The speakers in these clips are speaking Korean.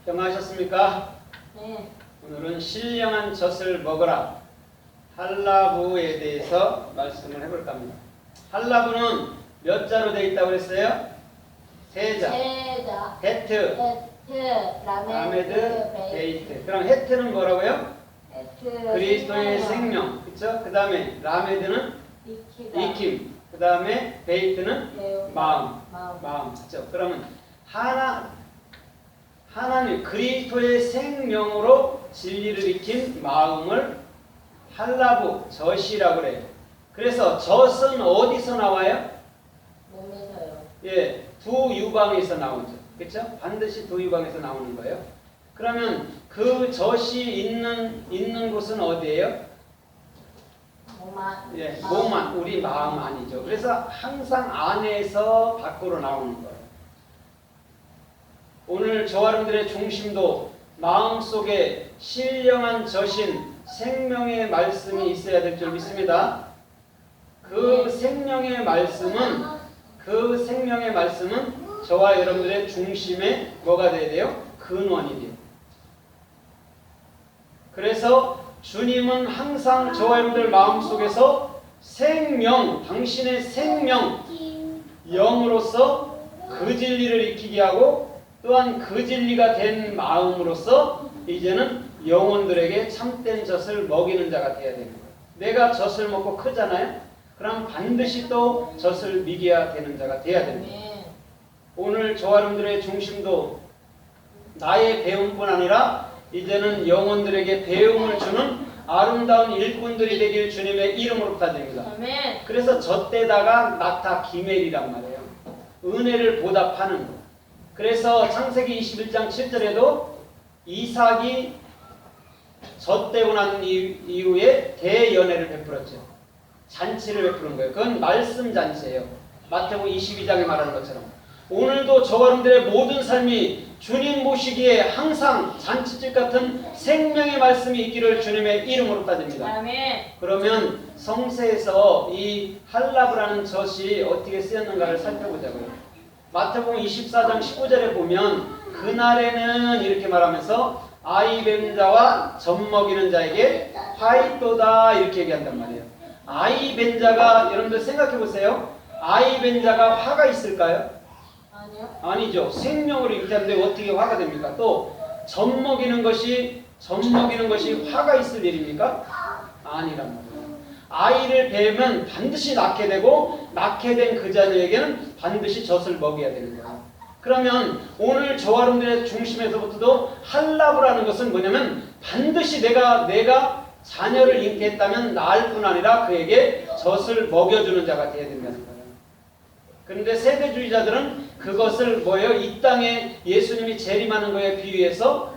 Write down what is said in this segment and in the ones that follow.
평안하셨습니까? 네. 오늘은 신령한 젖을 먹어라 할라부에 대해서 말씀을 해볼까 합니다. 할라부는 몇 자로 되어 있다고 그랬어요? 세 자. 세자. 헤트, 라메드, 베이트. 그럼 헤트는 뭐라고요? 그리스도의 생명. 그쵸? 그 다음에 라메드는 익힘. 그 다음에 베이트는 마음. 그쵸? 그러면 하나님 그리스도의 생명으로 진리를 익힌 마음을 할라부, 젖이라고 그래요. 그래서 젖은 어디서 나와요? 몸에서요. 예, 두 유방에서 나오죠. 그렇죠? 반드시 두 유방에서 나오는 거예요. 그러면 그 젖이 있는 곳은 어디예요? 몸안. 예, 몸안, 우리 마음 아니죠. 그래서 항상 안에서 밖으로 나오는 거예요. 오늘 저와 여러분들의 중심도 마음속에 신령한 젖인 생명의 말씀이 있어야 될 줄 믿습니다. 그 생명의 말씀은 저와 여러분들의 중심에 뭐가 돼야 돼요? 근원이 돼요. 그래서 주님은 항상 저와 여러분들 마음속에서 생명, 당신의 생명, 영으로서 그 진리를 익히게 하고 또한 그 진리가 된 마음으로서 이제는 영혼들에게 참된 젖을 먹이는 자가 되어야 되는 거예요. 내가 젖을 먹고 크잖아요. 그럼 반드시 또 젖을 먹여야 되는 자가 되어야 됩니다. 오늘 저와 여러분들의 중심도 나의 배움뿐 아니라 이제는 영혼들에게 배움을 주는 아름다운 일꾼들이 되길 주님의 이름으로 부탁드립니다. 그래서 젖대다가 낙타 기멜이란 말이에요. 은혜를 보답하는 거. 그래서 창세기 21장 7절에도 이삭이 젖되고 난 이후에 대연회를 베풀었죠. 잔치를 베푸는 거예요. 그건 말씀 잔치예요. 마태복음 22장에 말하는 것처럼 오늘도 저와 여러분들의 모든 삶이 주님 모시기에 항상 잔치집 같은 생명의 말씀이 있기를 주님의 이름으로 부탁드립니다. 그러면 성세에서 이 할라브라는 젖이 어떻게 쓰였는가를 살펴보자고요. 마태복음 24장 19절에 보면 그날에는 이렇게 말하면서 아이 뱀 자와 젖 먹이는 자에게 화이 또다 이렇게 얘기한단 말이에요. 아이 뱀 자가 여러분들 생각해 보세요. 아이 뱀 자가 화가 있을까요? 아니요. 아니죠. 생명으로 잉태하는데 어떻게 화가 됩니까? 또 젖 먹이는 것이 화가 있을 일입니까? 아니란 말이에요. 아이를 배우면 반드시 낳게 되고 낳게 된 그 자녀에게는 반드시 젖을 먹여야 되는 거예요. 그러면 오늘 저와 여러분들의 중심에서부터도 할라브라는 것은 뭐냐면 반드시 내가 자녀를 잉태했다면 낳을 뿐 아니라 그에게 젖을 먹여주는 자가 되어야 된다는 거예요. 그런데 세대주의자들은 그것을 뭐예요? 이 땅에 예수님이 재림하는 거에 비유해서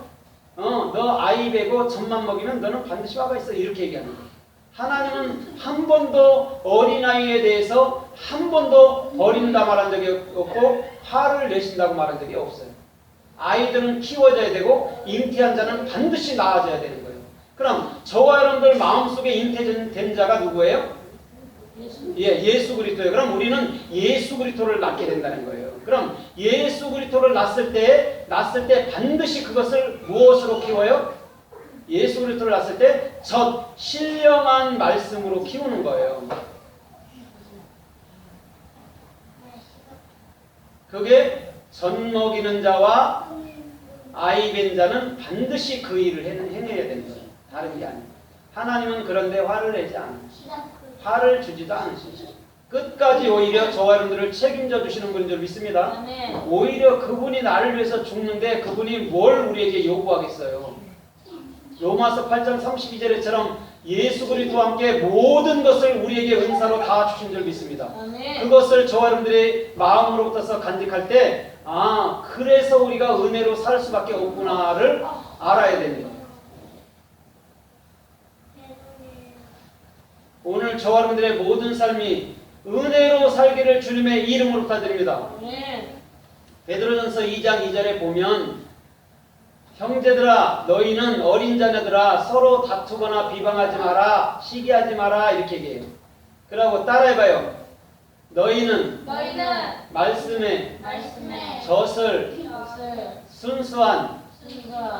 너 아이 배고 젖만 먹이면 너는 반드시 화가 있어 이렇게 얘기하는 거예요. 하나님은 한 번도 어린아이에 대해서 한 번도 버린다 말한 적이 없고 화를 내신다고 말한 적이 없어요. 아이들은 키워져야 되고 잉태한 자는 반드시 낳아져야 되는 거예요. 그럼 저와 여러분들 마음속에 잉태된 자가 누구예요? 예수 그리스도예요. 그럼 우리는 예수 그리스도를 낳게 된다는 거예요. 그럼 예수 그리스도를 낳았을 때 반드시 그것을 무엇으로 키워요? 예수 그리스도를 낳았을 때 젖, 신령한 말씀으로 키우는 거예요. 그게 젖 먹이는 자와 아이 뵌 자는 반드시 그 일을 행해야 되는 거예요. 다른 게 아니에요. 하나님은 그런데 화를 내지 않아요. 화를 주지도 않으시죠. 끝까지 오히려 저와 여러분들을 책임져 주시는 분인 줄 믿습니다. 오히려 그분이 나를 위해서 죽는데 그분이 뭘 우리에게 요구하겠어요. 로마서 8장 32절에처럼 예수 그리스도와 함께 모든 것을 우리에게 은사로 다 주신 줄 믿습니다. 그것을 저와 여러분들의 마음으로부터 간직할 때 그래서 우리가 은혜로 살 수밖에 없구나를 알아야 됩니다. 오늘 저와 여러분들의 모든 삶이 은혜로 살기를 주님의 이름으로 부탁드립니다. 베드로전서 2장 2절에 보면 형제들아 너희는 어린 자녀들아 서로 다투거나 비방하지 마라 시기하지 마라 이렇게 얘기해요. 그러고 따라해봐요. 너희는 말씀에 젖을 순수한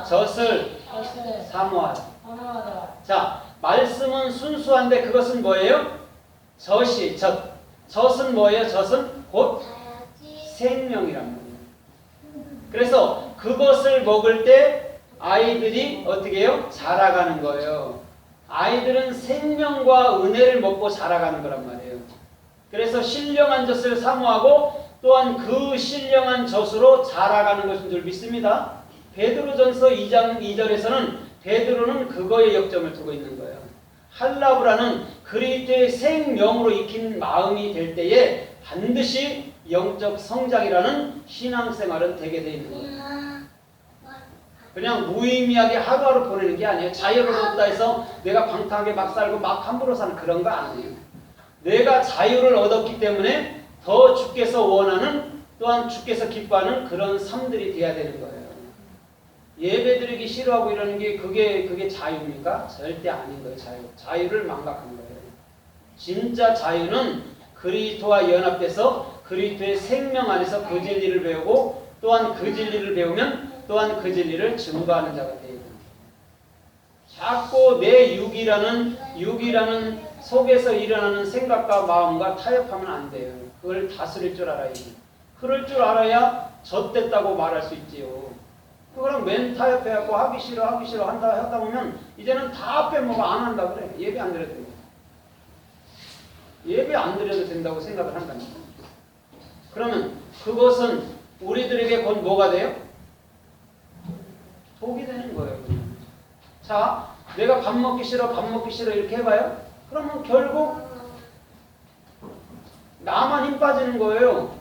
젖을 젖을 사모하라. 사모하라. 자, 말씀은 순수한데 그것은 뭐예요? 젖이 젖. 젖은 뭐예요? 젖은 곧 생명이란 말이에요. 그래서 그것을 먹을 때 아이들이 어떻게 해요? 자라가는 거예요. 아이들은 생명과 은혜를 먹고 자라가는 거란 말이에요. 그래서 신령한 젖을 사모하고 또한 그 신령한 젖으로 자라가는 것인 줄 믿습니다. 베드로전서 2장 2절에서는 베드로는 그거에 역점을 두고 있는 거예요. 할라브라는 그리스도의 생명으로 익힌 마음이 될 때에 반드시 영적 성장이라는 신앙생활은 되게 돼 있는 거예요. 그냥 무의미하게 하루하루 보내는 게 아니에요. 자유를 얻다 해서 내가 방탕하게 막 살고 막 함부로 사는 그런 거 아니에요. 내가 자유를 얻었기 때문에 더 주께서 원하는 또한 주께서 기뻐하는 그런 삶들이 돼야 되는 거예요. 예배드리기 싫어하고 이러는 게 그게 자유입니까? 절대 아닌 거예요. 자유를 망각한 거예요. 진짜 자유는 그리스도와 연합돼서 그리스도의 생명 안에서 그 진리를 배우고 또한 그 진리를 배우면 또한 그 진리를 증거하는 자가 되어야 됩니다. 자꾸 내 육이라는 속에서 일어나는 생각과 마음과 타협하면 안 돼요. 그걸 다스릴 줄 알아야 돼요. 그럴 줄 알아야 젖됐다고 말할 수 있지요. 그거랑 맨 타협해갖고 하기 싫어 하다 보면 이제는 다 빼먹어 안 한다 그래. 예배 안 드려도 됩니다. 예배 안 드려도 된다고 생각을 한다니까. 그러면 그것은 우리들에게 곧 뭐가 돼요? 독이 되는 거예요. 자, 내가 밥 먹기 싫어 이렇게 해봐요. 그러면 결국 나만 힘 빠지는 거예요.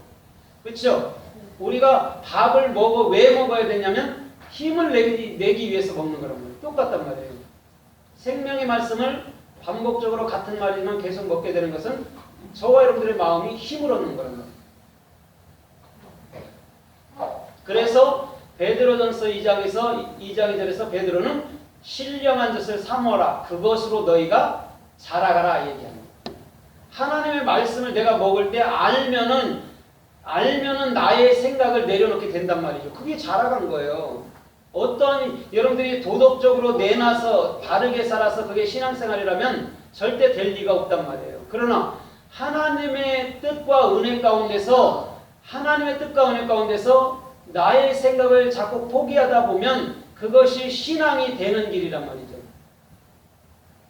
그렇죠? 우리가 밥을 왜 먹어야 되냐면 힘을 내기 위해서 먹는 거란 말이에요. 똑같단 말이에요. 생명의 말씀을 반복적으로 같은 말이지만 계속 먹게 되는 것은 저와 여러분들의 마음이 힘을 얻는 거란 말이에요. 그래서 베드로전서 2장 2절에서 베드로는 신령한 젖을 사모하라. 그것으로 너희가 자라가라 얘기합니다. 하나님의 말씀을 내가 먹을 때 알면은 나의 생각을 내려놓게 된단 말이죠. 그게 자라간 거예요. 어떤 여러분들이 도덕적으로 내놔서 다르게 살아서 그게 신앙생활이라면 절대 될 리가 없단 말이에요. 그러나 하나님의 뜻과 은혜 가운데서 나의 생각을 자꾸 포기하다 보면 그것이 신앙이 되는 길이란 말이죠.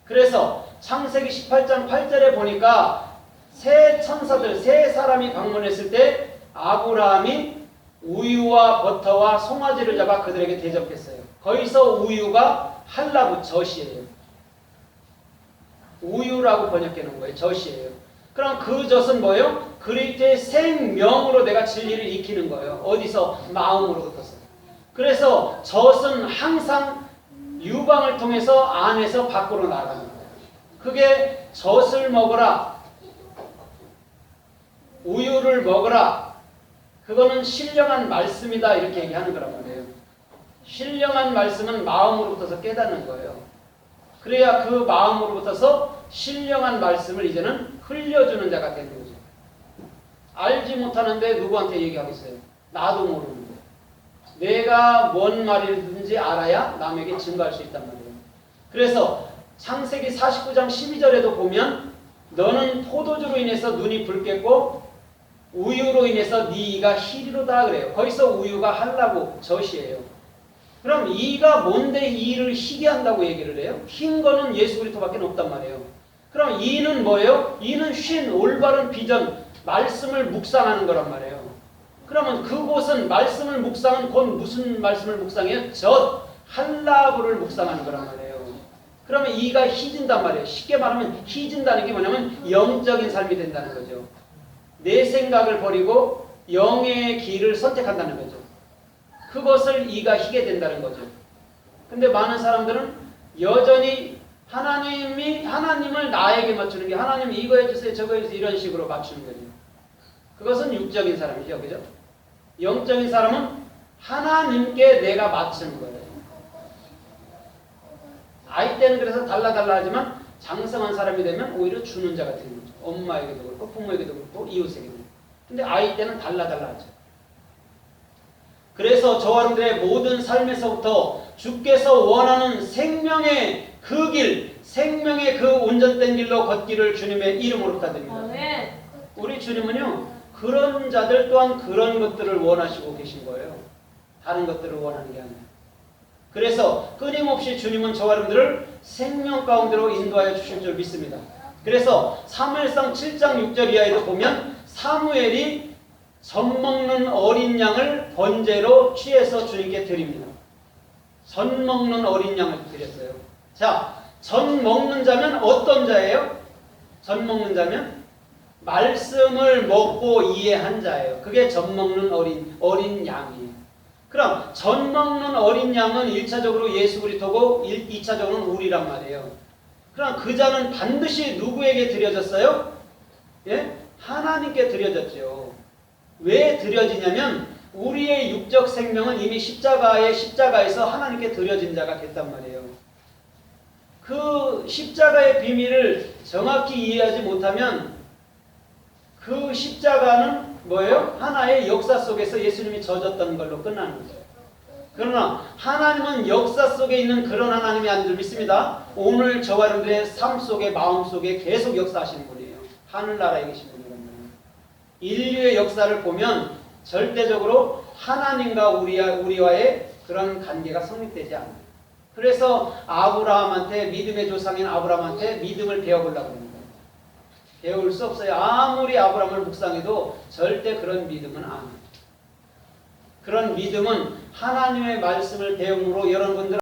그래서 창세기 18장 8절에 보니까 세 천사들, 세 사람이 방문했을 때 아브라함이 우유와 버터와 송아지를 잡아 그들에게 대접했어요. 거기서 우유가 할라브 젖이에요. 우유라고 번역해 놓은 거예요. 젖이에요. 그럼 그 젖은 뭐예요? 그리스도의 생명으로 내가 진리를 익히는 거예요. 어디서? 마음으로부터서. 그래서 젖은 항상 유방을 통해서 안에서 밖으로 나가는 거예요. 그게 젖을 먹어라, 우유를 먹어라, 그거는 신령한 말씀이다 이렇게 얘기하는 거란 말이에요. 신령한 말씀은 마음으로부터서 깨닫는 거예요. 그래야 그 마음으로부터서 신령한 말씀을 이제는 흘려주는 자가 되는 거죠. 알지 못하는데 누구한테 얘기하겠어요? 나도 모르는데. 내가 뭔 말이든지 알아야 남에게 증거할 수 있단 말이에요. 그래서 창세기 49장 12절에도 보면 너는 포도주로 인해서 눈이 붉겠고 우유로 인해서 네 이가 희리로다 그래요. 거기서 우유가 할라고 젖이에요. 그럼 이가 뭔데 이를 희게 한다고 얘기를 해요? 흰 거는 예수 그리스도밖에 없단 말이에요. 그럼 이는 뭐예요? 이는 쉰 올바른 비전 말씀을 묵상하는 거란 말이에요. 그러면 그곳은 말씀을 묵상은 곧 무슨 말씀을 묵상해요? 젖 할라브를 묵상하는 거란 말이에요. 그러면 이가 희진단 말이에요. 쉽게 말하면 희진다는 게 뭐냐면 영적인 삶이 된다는 거죠. 내 생각을 버리고 영의 길을 선택한다는 거죠. 그것을 이가 희게 된다는 거죠. 근데 많은 사람들은 여전히 하나님을 나에게 맞추는 게 하나님 이거 해주세요 저거 해주세요 이런 식으로 맞추는 거죠. 그것은 육적인 사람이죠. 그죠? 영적인 사람은 하나님께 내가 맞추는 거예요. 아이 때는 그래서 달라 하지만 장성한 사람이 되면 오히려 주는 자가 되는 거죠. 엄마에게도 그렇고 부모에게도 그렇고 이웃에게도 그렇고. 근데 아이 때는 달라 하죠. 그래서 저와 여러분들의 모든 삶에서부터 주께서 원하는 생명의 그 길, 생명의 그 온전된 길로 걷기를 주님의 이름으로 부탁드립니다. 아멘. 우리 주님은요, 그런 자들 또한 그런 것들을 원하시고 계신 거예요. 다른 것들을 원하는 게 아니라. 그래서 끊임없이 주님은 저와 여러분들을 생명 가운데로 인도하여 주실 줄 믿습니다. 그래서 사무엘상 7장 6절 이하에도 보면 사무엘이 젖 먹는 어린 양을 번제로 취해서 주님께 드립니다. 젖 먹는 어린 양을 드렸어요. 자, 젖 먹는 자면 어떤 자예요? 젖 먹는 자면 말씀을 먹고 이해한 자예요. 그게 젖 먹는 어린 양이에요. 그럼 젖 먹는 어린 양은 1차적으로 예수 그리스도고 2차적으로는 우리란 말이에요. 그럼 그 자는 반드시 누구에게 드려졌어요? 예? 하나님께 드려졌죠. 왜 드려지냐면 우리의 육적 생명은 이미 십자가에서 하나님께 드려진 자가 됐단 말이에요. 그 십자가의 비밀을 정확히 이해하지 못하면 그 십자가는 뭐예요? 하나의 역사 속에서 예수님이 젖었던 걸로 끝나는 거죠. 그러나 하나님은 역사 속에 있는 그런 하나님이 아닌 줄 믿습니다. 오늘 저와 여러분들의 삶 속에, 마음 속에 계속 역사하시는 분이에요. 하늘나라에 계신 분이란 말이에요. 인류의 역사를 보면 절대적으로 하나님과 우리와의 그런 관계가 성립되지 않아요. 그래서 아브라함한테, 믿음의 조상인 아브라함한테 믿음을 배워보려고 합니다. 배울 수 없어요. 아무리 아브라함을 묵상해도 절대 그런 믿음은 아니에요. 그런 믿음은 하나님의 말씀을 배움으로 여러분들